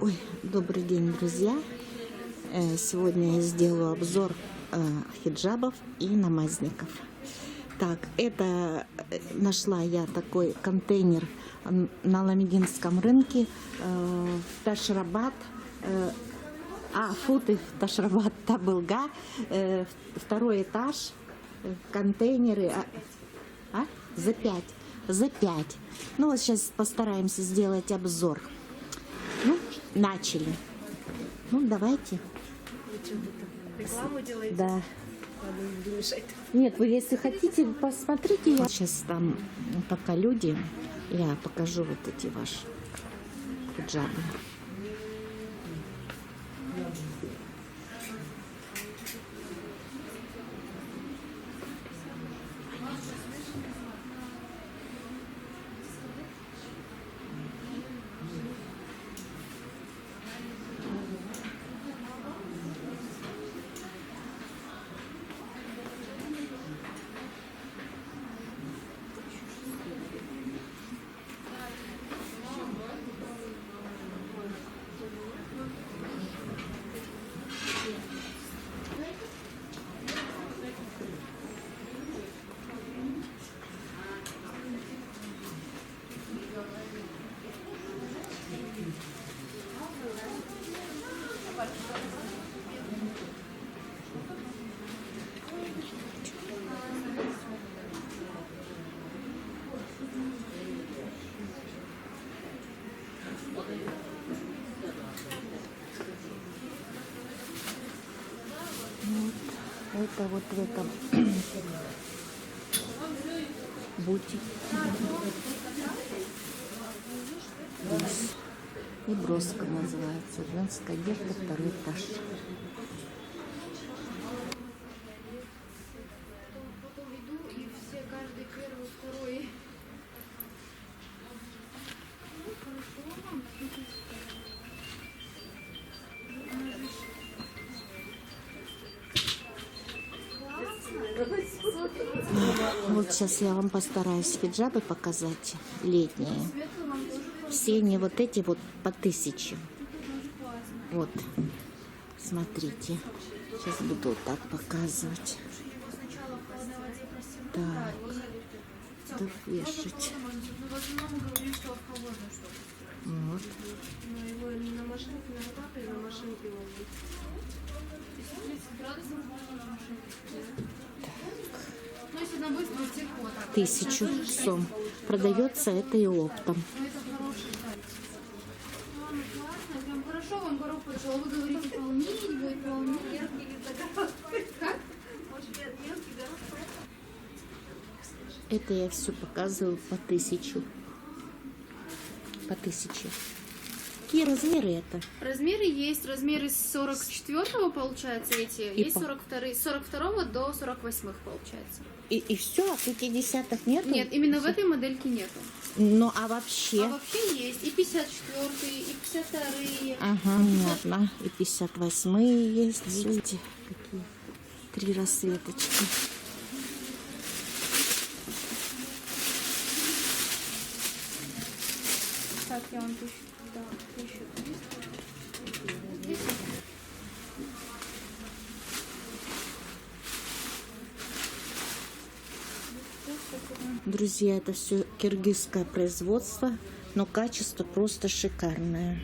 Ой, добрый день, друзья! Сегодня я сделаю обзор хиджабов и намазников. Так, это нашла я такой контейнер на Ламединском рынке в Ташрабат, Футы Ташрабат Табылга, второй этаж, контейнеры за 5. Ну вот сейчас постараемся сделать обзор. Ну, начали. Ну, давайте. Рекламу делаете? Да. Ладно, не буду мешать. Нет, вы если хотите, посмотрите. Сейчас там пока люди, я покажу вот эти ваши хиджабы. Это вот в этом бутик. И броска называется. Женская одежда, второй этаж. Вот сейчас я вам постараюсь хиджабы показать летние. Все они вот эти вот по 1000. Вот, смотрите. Сейчас буду вот так показывать. Так, тут вешать. Вот. Так. 1000 сом. Продается это и оптом. Хорошо, вам коробку пришел, вы говорите, полнить будет, полнить. Как? Это я все показываю по 1000. По 1000. Какие размеры это? Размеры есть. Размеры с 44-го, получается, эти. И есть 42 с 42 до 48 получается. И все, а 50-х нет? Нет, именно в этой модельке нету. Ну, а вообще? А вообще есть и 54-е, и 52-е. Ага, понятно. И 58-е есть. Видите, какие 3 расцветочки. Так, я вам пишу. Да, 1300. Друзья, это все киргизское производство, но качество просто шикарное.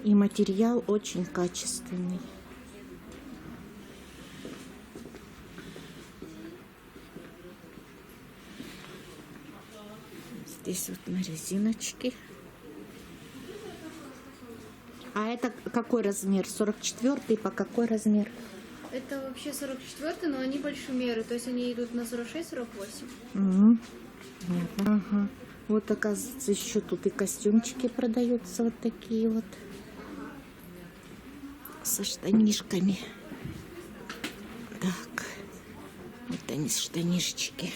И материал очень качественный. Здесь вот на резиночке. А это какой размер? 44-й по какой размер? Это вообще 44-й, но они большемеры, то есть они идут на 46-48. Угу. Ага. Вот, оказывается, еще тут и костюмчики продаются вот такие вот. Со штанишками. Так. Вот они, штанишечки.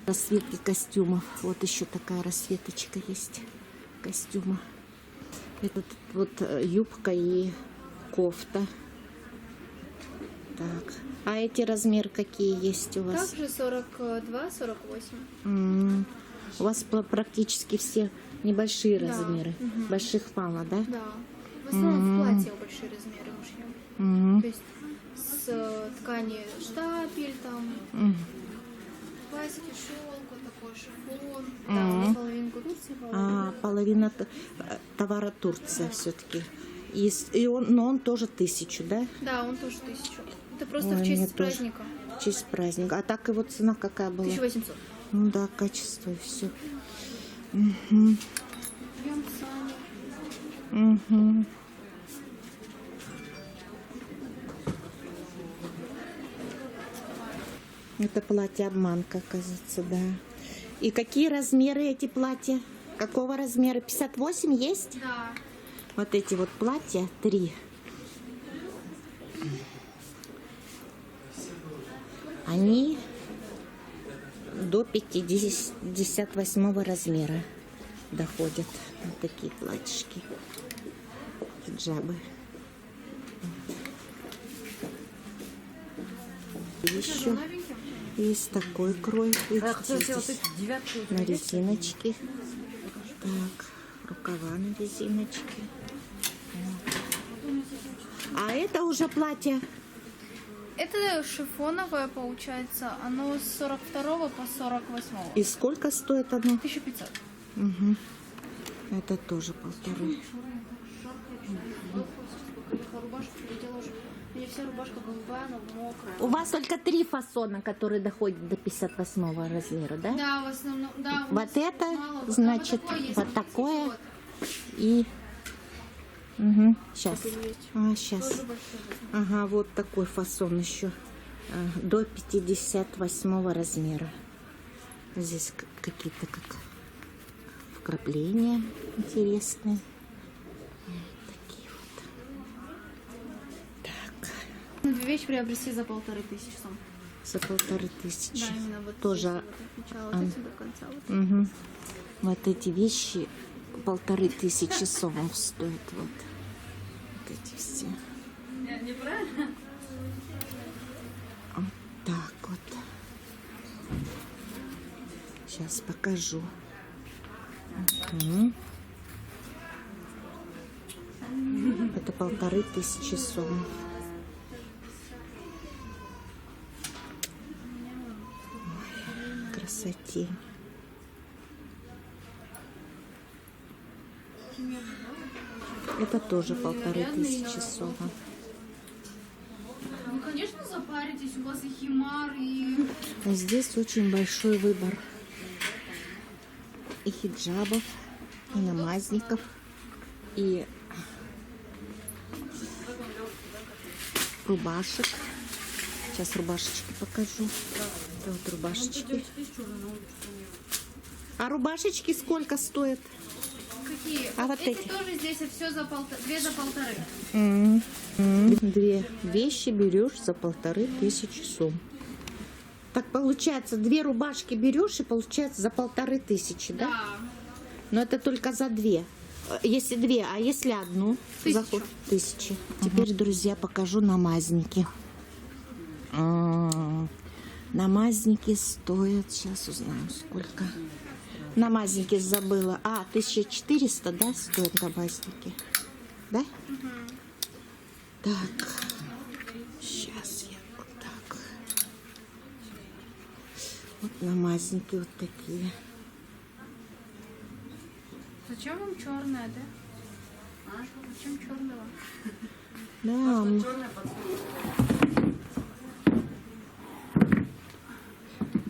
Расцветки костюмов. Вот еще такая расцветочка есть костюма. Это вот юбка и кофта. Так. А эти размеры какие есть у вас? Также 42-48. У вас практически все небольшие Да. размеры. Больших мало, да? Да. В основном в платье большие размеры мы шьем. Мгм. То есть с ткани штапель, там, классики, шелка, такой шифон. Да, половинку Турции, половинку. Половина товара Турция все-таки. Но он тоже 1000, да? Да, он тоже 1000. Это просто Ой, в мне честь тоже. праздника. В честь праздника. А так его цена какая была? 1800. Ну да, качество и все. Идем сами. Угу. Это платье-обманка, кажется, да. И какие размеры эти платья? Какого размера? 58 есть? Да. Вот эти вот платья 3. Они до 58 размера доходят. Вот такие платьишки. Хиджабы. Еще Новеньким? есть такой крой. Видите, здесь на резиночке. Так, рукава на резиночке. А это уже платье. Это шифоновое, получается. Оно с 42 по 48. И сколько стоит оно? 1500. Угу. Это тоже 1,5. Рубашка переделала уже. У меня вся рубашка голубая, она мокрая. У вас только 3 фасона, которые доходят до 58 размера, да? Да, в основном, да. у Вот нас это, мало. Да, значит, есть, вот 500. такое. И... Угу. Сейчас. Есть. Сейчас. Тоже большой размер. Ага, вот такой фасон еще. До 58 размера. Здесь какие-то как вкрапления интересные. Такие вот. Так. Две вещи приобрести за 1500 сам. За 1500. Да, именно вот Тоже. здесь вот от начала, вот этим до конца. Вот. Угу. Вот эти вещи 1500 сомов стоят. Вот эти все. Неправильно? Вот так вот. Сейчас покажу. Мгм. Это 1500 сом. Ой, красоте. Это тоже 1500 сом. Ну, конечно, запаритесь, у вас и химар, и... Здесь очень большой выбор и хиджабов, и намазников, и рубашек. Сейчас рубашечки покажу. Это вот рубашечки. А рубашечки сколько стоят? Какие? А вот эти эти? тоже здесь все за 2 за 1500. Две вещи берешь за 1500 сом. Так получается, 2 рубашки берешь и получается за 1500, да? Да. Но это только за 2. Если 2, а если одну? 1000. Заход 1000. Теперь, друзья, покажу намазники. Намазники стоят, сейчас узнаем сколько. Намазники забыла. 1400, да, стоят намазники? Да? Так. Сейчас я вот так. Вот намазники вот такие. Зачем вам черная, да? Зачем черного? Да.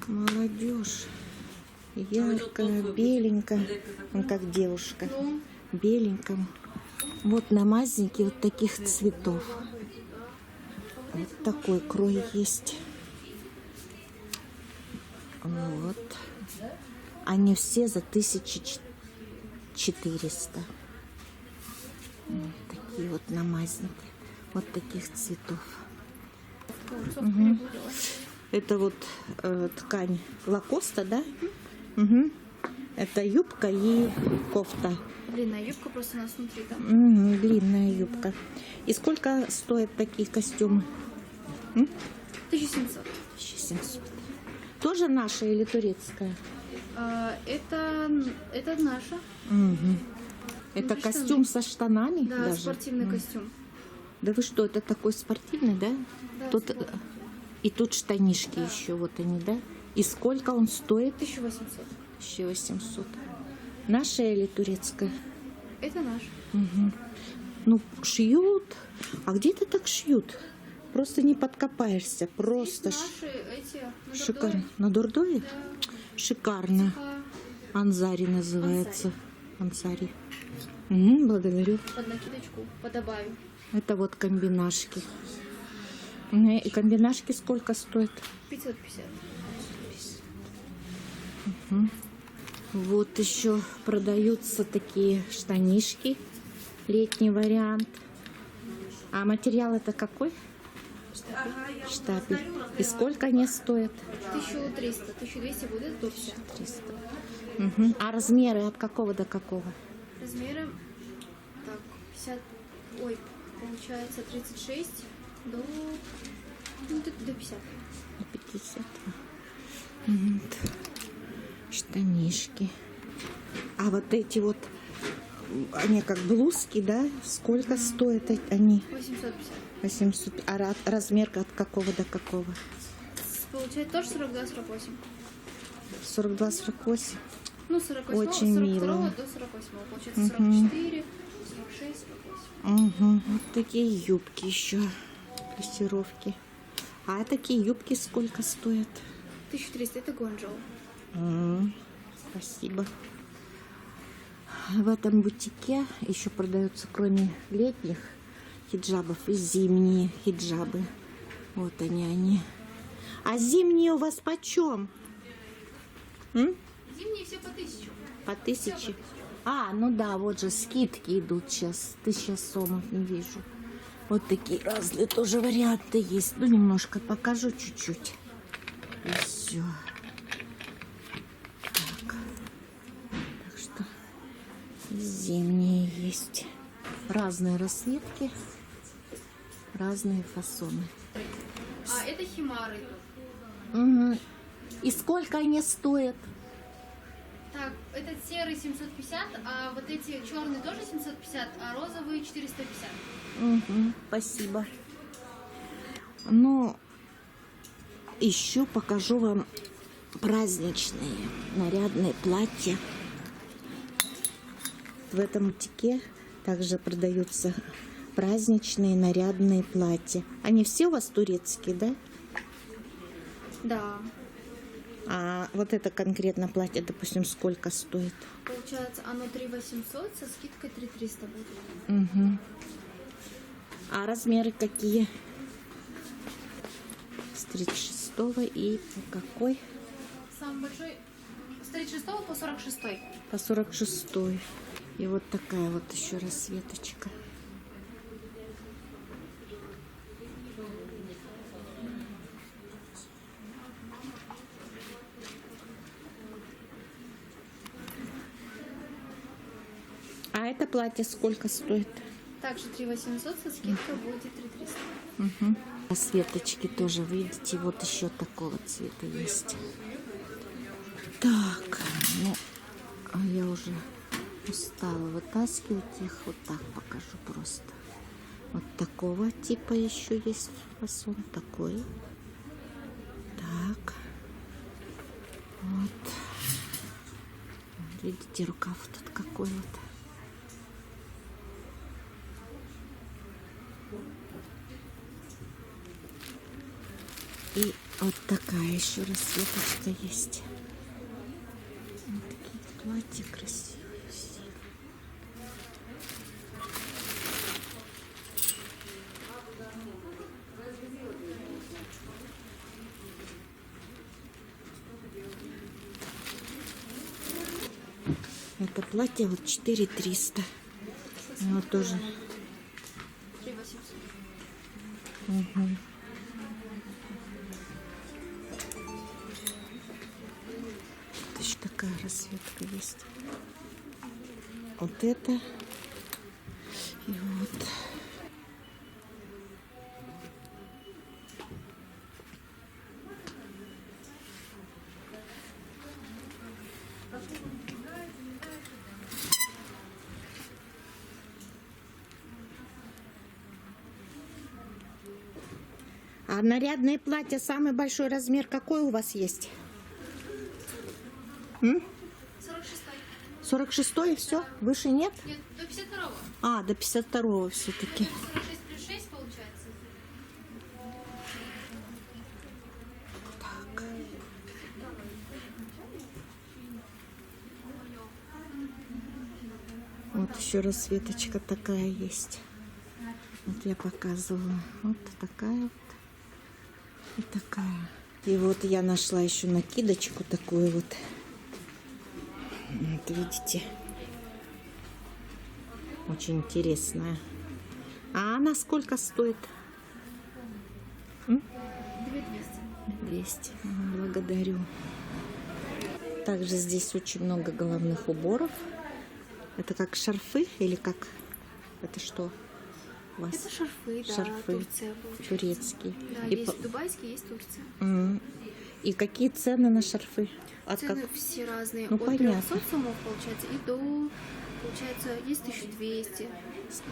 Молодежь. Яркая, беленькая. Он как девушка. Ну, Беленькая. Вот намазники вот таких цветов. Вот такой крой есть. Вот. Они все за 1400. Вот такие вот намазники. Вот таких цветов. Это вот ткань лакоста, да? Угу. Это юбка и кофта. длинная юбка просто у нас внутри там. Угу, длинная юбка. И сколько стоят такие костюмы? 1700. 1700. Тоже наша или турецкая? Это наша. Мгм. Это Ну, костюм со штанами Да, даже? спортивный костюм. Да вы что, это такой спортивный, да? Да, Тут, спорт. и тут штанишки Да. еще, вот они, да? И сколько он стоит? 1800. 1800. Наша или турецкая? Это наш. Ну, шьют. А где это так шьют? Просто не подкопаешься. Просто Здесь наши эти на шикарно. Дордое. На Дурдое? Да. Шикарно. Цеха Анзари называется. Ансари. Мгм, благодарю. под накидочку подобавим. Это вот комбинашки. И комбинашки сколько стоят? 550. Вот еще продаются такие штанишки. Летний вариант. А материал это какой? Штапель. И сколько они стоят? 1300, 1200 будет до 50. 300. Мгм. А размеры от какого до какого? Размеры так, 50, ой, получается 36 до, ну, до 50. 50. Вот. Штанишки. А вот эти вот, они как блузки, да? Сколько стоят они? 850. 800. А размер от какого до какого? Получается тоже 42-48. 42-48. Ну, 48, Очень 42 мило. до 48. Получается 44, 46, 48. Угу. Вот такие юбки еще. Плессировки. А такие юбки сколько стоят? 1300, это Гуанчжоу. Спасибо. В этом бутике еще продаются, кроме летних хиджабов, и зимние хиджабы. Вот они. А зимние у вас почем? Зимние все по 1000. По 1000? А, ну да, вот же скидки идут сейчас. 1000 сомов, не вижу. Вот такие разные тоже варианты есть. Ну, немножко покажу чуть-чуть. И все. Так что зимние есть. Разные расцветки, разные фасоны. А это химары. Угу. И сколько они стоят? Так, этот серый 750, а вот эти черные тоже 750, а розовые 450. Угу, спасибо. Ну, еще покажу вам праздничные нарядные платья. В этом бутике также продаются праздничные нарядные платья. Они все у вас турецкие, да? Да. А вот это конкретно платье, допустим, сколько стоит? Получается, оно 3800, со скидкой 3300 будет. Угу. А размеры какие? С 36 и по какой? Самый большой с 36 по 46. По 46. И вот такая вот еще расцветочка. А это платье сколько стоит? Также 3800, со скидкой будет 3300. Угу. Расцветочки тоже, видите, вот еще такого цвета есть. Так, ну, а я уже устала вытаскивать их. Вот так покажу просто. Вот такого типа еще есть фасон. Такой. Так. Вот. Видите, рукав тут какой вот. И вот такая еще расцветочка есть. Вот такие платья красивые все. Это платье вот 4300. Оно тоже. 3800. Угу. Вот еще такая расцветка есть. Вот это. И вот. А нарядные платья, самый большой размер какой у вас есть? 46. 46-й, все? Выше нет? Нет, до 52-го. А, до 52-го все-таки. 46 плюс 6 получается. Так. Вот еще расцветочка такая есть. Вот я показывала. Вот такая вот. И такая. И вот я нашла еще накидочку такую вот. Вот видите. Очень интересная. А она сколько стоит? 2200. 200. Благодарю. Также здесь очень много головных уборов. Это как шарфы или как? Это что у вас? Это шарфы, да, Шарфы. Турция получается. Турецкие. Да, И, есть дубайские, есть Турция. и какие цены на шарфы? От Цены как? все разные. Ну, От понятно. 300 сомов, получается, и до, получается, есть 1200.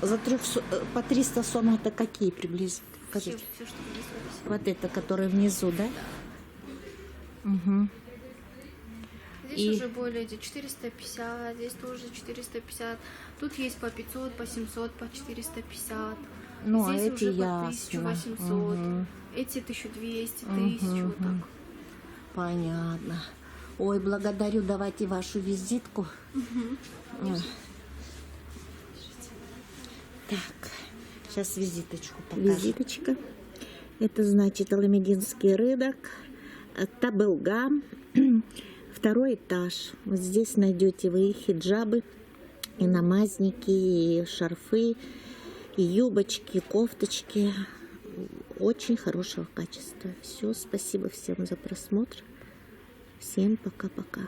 За 300, по 300 сом это какие приблизительно? Все, Скажите. все, что есть. Вот это, который внизу, да? Угу. Здесь И- уже более 450, здесь тоже 450. Тут есть по 500, по 700, по 450. Ну, а Здесь эти уже по ясно. 1800. Мгм. Эти 1200, 1000, вот так. Понятно. Ой, благодарю. Давайте вашу визитку. Ой. Так, сейчас визиточку покажу. Визиточка. Это значит Аламединский рынок, Табылгам, 2-й этаж. Вот здесь найдете вы и хиджабы, и намазники, и шарфы, и юбочки, и кофточки. Очень хорошего качества. Все, спасибо всем за просмотр. Всем пока-пока.